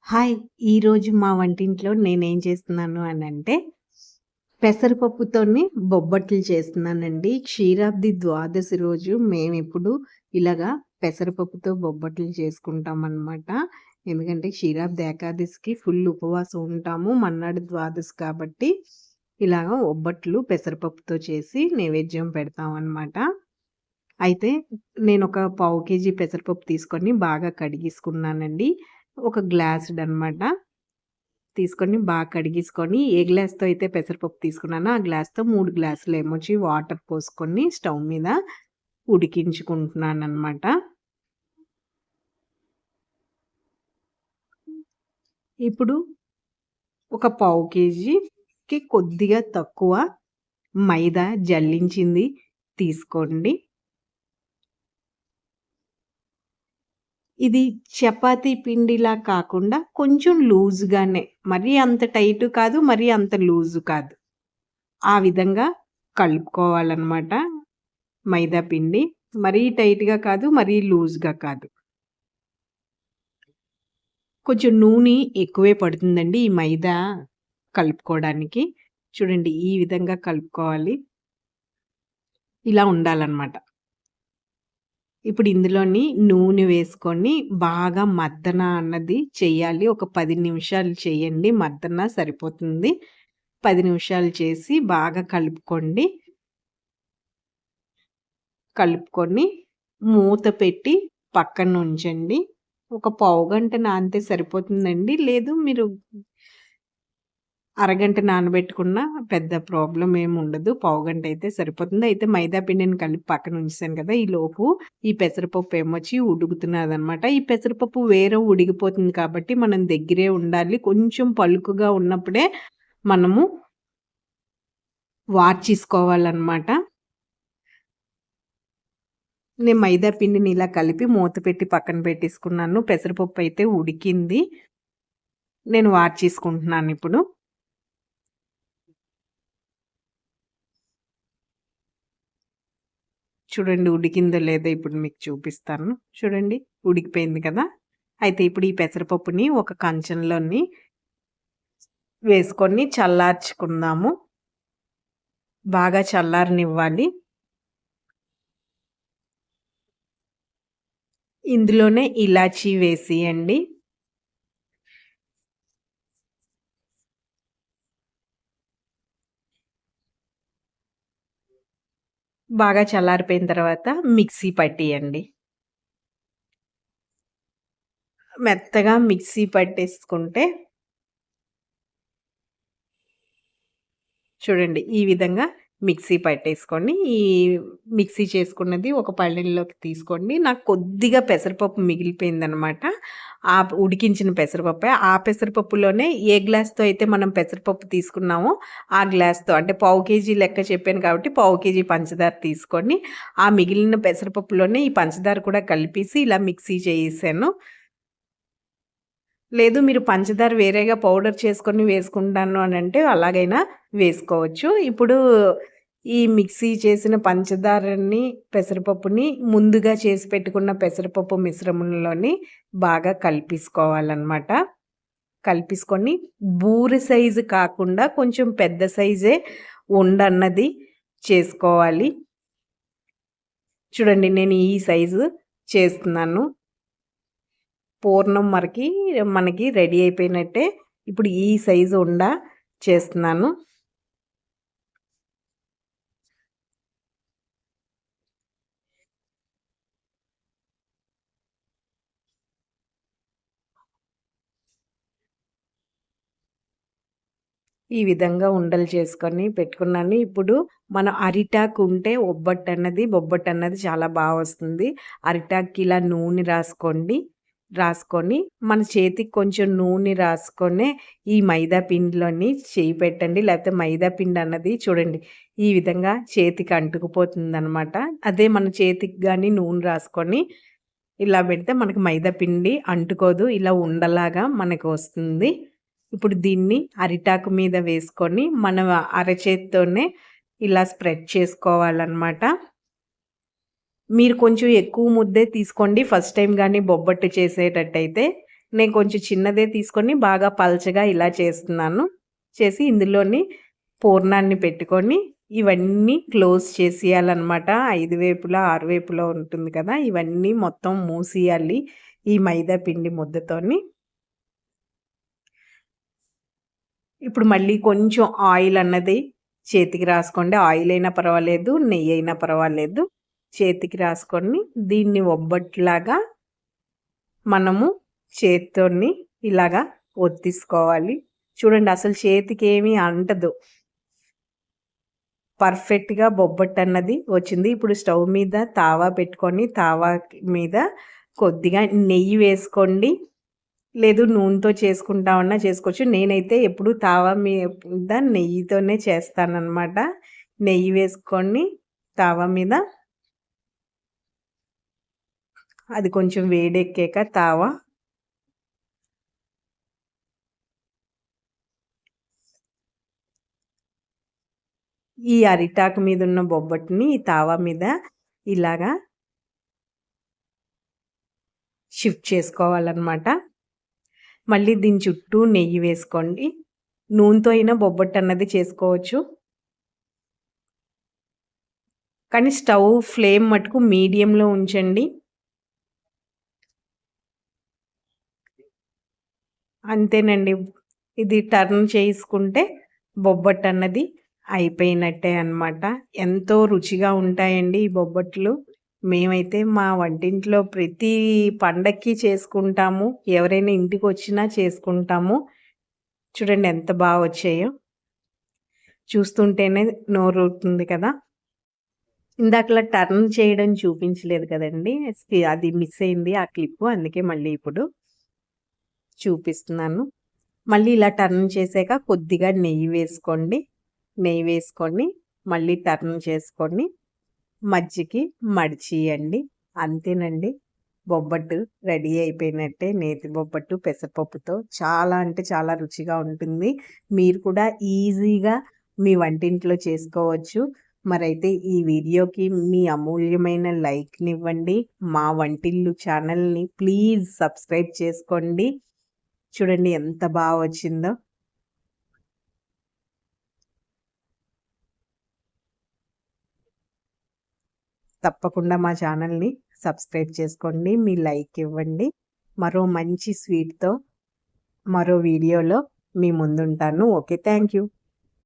Hi! ఈరోజు మా వంటింట్లో నేనేం చేస్తున్నాను అనంటే, పెసరపప్పుతోని బొబ్బట్లు చేస్తున్నానండి. క్షీరాబ్ది ద్వాదశి రోజు మేమెప్పుడు ఇలాగా పెసరపప్పుతో బొబ్బట్లు చేసుకుంటామనమాట. ఎందుకంటే క్షీరాబ్ది ఏకాదశికి ఫుల్ ఉపవాసం ఉంటాము. మర్నాడు ద్వాదశి కాబట్టి ఇలాగ ఒబ్బట్లు పెసరపప్పుతో చేసి నైవేద్యం పెడతామనమాట. అయితే నేనొక పావు కేజీ పెసరపప్పు తీసుకొని బాగా కడిగేసుకున్నానండి. ఒక గ్లాసుడనమాట. తీసుకొని బాగా కడిగేసుకొని, ఏ గ్లాస్‌తో అయితే పెసరపప్పు తీసుకున్నానో, ఆ గ్లాస్‌తో 3 గ్లాసులేమొచ్చి వాటర్ పోసుకొని స్టవ్ మీద ఉడికించుకుంటున్నాననమాట. ఇప్పుడు ఒక పావు కేజీకి కొద్దిగా తక్కువ మైదా జల్లించింది తీసుకోండి. ఇది చపాతీ పిండిలా కాకుండా కొంచెం లూజ్‌గానే, మరీ అంత టైటు కాదు, మరీ అంత లూజు కాదు. ఆ విధంగా కలుపుకోవాలనమాట మైదా పిండి. మరీ టైట్‌గా కాదు, మరీ లూజ్‌గా కాదు. కొంచెం నూనె ఎక్కువే పడుతుందండి ఈ మైదా కలుపుకోవడానికి. చూడండి ఈ విధంగా కలుపుకోవాలి. ఇలా ఉండాలనమాట. ఇప్పుడు ఇందులోని నూనె వేసుకొని బాగా మద్దన అన్నది చెయ్యాలి. ఒక 10 నిమిషాలు చేయండి. మద్దన సరిపోతుంది. 10 నిమిషాలు చేసి బాగా కలుపుకోండి. కలుపుకొని మూత పెట్టి పక్కనుంచండి. ఒక పావుగంట నానితే సరిపోతుందండి. లేదు మీరు అరగంట నానబెట్టుకున్నా పెద్ద ప్రాబ్లమ్ ఏముండదు. పావుగంట అయితే సరిపోతుంది. అయితే మైదా పిండిని కలిపి పక్కన ఉంచేసాను కదా! ఈలోపు ఈ పెసరపప్పు ఏమొచ్చి ఉడుకుతున్నదనమాట. ఈ పెసరపప్పు ఉడికిపోతుంది కాబట్టి మనం దగ్గరే ఉండాలి. కొంచెం పలుకుగా ఉన్నప్పుడే మనము వార్చేసుకోవాలనమాట. నేను మైదా పిండిని ఇలా కలిపి మూత పెట్టి పక్కన పెట్టేసుకున్నాను. పెసరపప్పు అయితే ఉడికింది. నేను వార్చేసుకుంటున్నానిప్పుడు. చూడండి ఉడికిందో లేదో ఇప్పుడు మీకు చూపిస్తాను. చూడండి ఉడికిపోయింది కదా! అయితే ఇప్పుడు ఈ పెసరపప్పుని ఒక కంచంలోని వేసుకొని చల్లార్చుకుందాము. బాగా చల్లారనివ్వాలి. ఇందులోనే ఇలాచీ వేసియండి. బాగా చల్లారిపోయిన తర్వాత మిక్సీ పట్టియండి. మెత్తగా మిక్సీ పట్టేసుకుంటే చూడండి ఈ విధంగా మిక్సీ పట్టేసుకొని, ఈ మిక్సీ చేసుకున్నది ఒక పళ్ళెంలోకి తీసుకోండి. నాకు కొద్దిగా పెసరపప్పు మిగిలిపోయిందనమాట. ఉడికించిన పెసరపప్పే. ఆ పెసరపప్పులోనే ఏ గ్లాస్‌తో అయితే మనం పెసరపప్పు తీసుకున్నామో, ఆ గ్లాస్‌తో అంటే పావు కేజీ లెక్క చెప్పాను కాబట్టి, పావు కేజీ పంచదార తీసుకొని, ఆ మిగిలిన పెసరపప్పులోనే ఈ పంచదార కూడా కలిపేసి ఇలా మిక్సీ చేసేసాను. లేదు మీరు పంచదార వేరేగా పౌడర్ చేసుకొని వేసుకుంటాను అనంటే అలాగైనా వేసుకోవచ్చు. ఇప్పుడు ఈ మిక్సీ చేసిన పంచదారని, పెసరపప్పుని ముందుగా చేసి పెట్టుకున్న పెసరపప్పు మిశ్రమంలోని బాగా కలిపేసుకోవాలనమాట. కలిపేసుకొని బూరె సైజు కాకుండా కొంచెం పెద్ద సైజే ఉండన్నది చేసుకోవాలి. చూడండి నేను ఈ సైజు చేస్తున్నాను. పూర్ణం మనకి రెడీ అయిపోయినట్టే. ఇప్పుడు ఈ సైజు చేస్తున్నాను. ఈ విధంగా ఉండలు చేసుకొని పెట్టుకున్నాను. ఇప్పుడు మన అరిటాకు ఉంటే బొబ్బట్టన్నది చాలా వస్తుంది. అరిటాకుకి ఇలా నూనె రాసుకోండి. రాసుకొని మన చేతికి కొంచెం నూనె రాసుకొనే ఈ మైదా పిండిలోని చేయి పెట్టండి. లేకపోతే మైదా పిండి అన్నది చూడండి ఈ విధంగా చేతికి అంటుకుపోతుందనమాట. అదే మన చేతికి గాని నూనె రాసుకొని ఇలా పెడితే మనకు మైదా పిండి అంటుకోదు. ఇలా ఉండలాగా మనకు వస్తుంది. ఇప్పుడు దీన్ని అరిటాకు మీద వేసుకొని మనం అరచేత్తోనే ఇలా స్ప్రెడ్ చేసుకోవాలనమాట. మీరు కొంచెం ఎక్కువ ముద్దే తీసుకోండి ఫస్ట్ టైమ్ గానీ బొబ్బట్టు చేసేటట్టయితే. నేను కొంచెం చిన్నదే తీసుకొని బాగా పల్చగా ఇలా చేస్తున్నాను. చేసి ఇందులోని పూర్ణాన్ని పెట్టుకొని ఇవన్నీ క్లోజ్ చేసేయాలన్నమాట. 5 వైపులా, 6 వైపులా ఉంటుంది కదా! ఇవన్నీ మొత్తం మూసేయాలి ఈ మైదా పిండి ముద్దతోని. ఇప్పుడు మళ్ళీ కొంచెం ఆయిల్ అన్నది చేతికి రాసుకోండి. ఆయిల్ అయినా పర్వాలేదు, నెయ్యి అయినా పర్వాలేదు. చేతికి రాసుకొని దీన్ని ఒబ్బట్లాగా మనము చేత్తోని ఇలాగా ఒత్తేసుకోవాలి. చూడండి అసలు చేతికేమీ అంటదు. పర్ఫెక్ట్‌గా బొబ్బట్టన్నది వచ్చింది. ఇప్పుడు స్టవ్ మీద తావా పెట్టుకొని, తావా మీద కొద్దిగా నెయ్యి వేసుకోండి. లేదు నూనెతో చేసుకుంటామన్నా చేసుకోవచ్చు. నేనైతే ఎప్పుడు తావా మీద నెయ్యితోనే చేస్తానన్నమాట. నెయ్యి వేసుకొని తావా మీద అది కొంచెం వేడెక్కాక తావా ఈ అరిటాకు మీద ఉన్న బొబ్బట్టుని ఈ తావా మీద ఇలాగా షిఫ్ట్ చేసుకోవాలన్నమాట. మళ్ళీ దీని చుట్టూ నెయ్యి వేసుకోండి. నూనెతో అయినా బొబ్బట్టు అన్నది చేసుకోవచ్చు. కానీ స్టవ్ ఫ్లేమ్ మటుకు మీడియంలో ఉంచండి. అంతేనండి. ఇది టర్న్ చేసుకుంటే బొబ్బట్టు అన్నది అయిపోయినట్టే అన్నమాట. ఎంతో రుచిగా ఉంటాయండి ఈ బొబ్బట్లు. మేమైతే మా వంటింట్లో ప్రతి పండక్కి చేసుకుంటాము. ఎవరైనా ఇంటికొచ్చినా చేసుకుంటాము. చూడండి ఎంత బాగా వచ్చాయో. చూస్తుంటేనే నోరూరుతుంది కదా! ఇందాకలా టర్న్ చేయడం చూపించలేదు కదండీ! అది మిస్ అయింది ఆ క్లిప్పు. అందుకే మళ్ళీ ఇప్పుడు చూపిస్తున్నాను. మళ్ళీ ఇలా టర్న్ చేసాక కొద్దిగా నెయ్యి వేసుకోండి. నెయ్యి వేసుకొని మళ్ళీ టర్న్ చేసుకొని మధ్యకి మడిచియండి. అంతేనండి. బొబ్బట్టు రెడీ అయిపోయినట్టే. నేతి బొబ్బట్టు పెసరపప్పుతో చాలా అంటే చాలా రుచిగా ఉంటుంది. మీరు కూడా ఈజీగా మీ వంటింట్లో చేసుకోవచ్చు. మరైతే ఈ వీడియోకి మీ అమూల్యమైన లైక్‌నివ్వండి. మా వంటిల్లు ఛానల్‌ని ప్లీజ్ సబ్స్క్రైబ్ చేసుకోండి. చూడండి ఎంత బాగా వచ్చిందో. తప్పకుండా మా ఛానల్‌ని సబ్స్క్రైబ్ చేసుకోండి. మీ లైక్ ఇవ్వండి. మరో మంచి స్వీట్‌తో మరో వీడియోలో మీ ముందుంటాను. ఓకే. Thank you.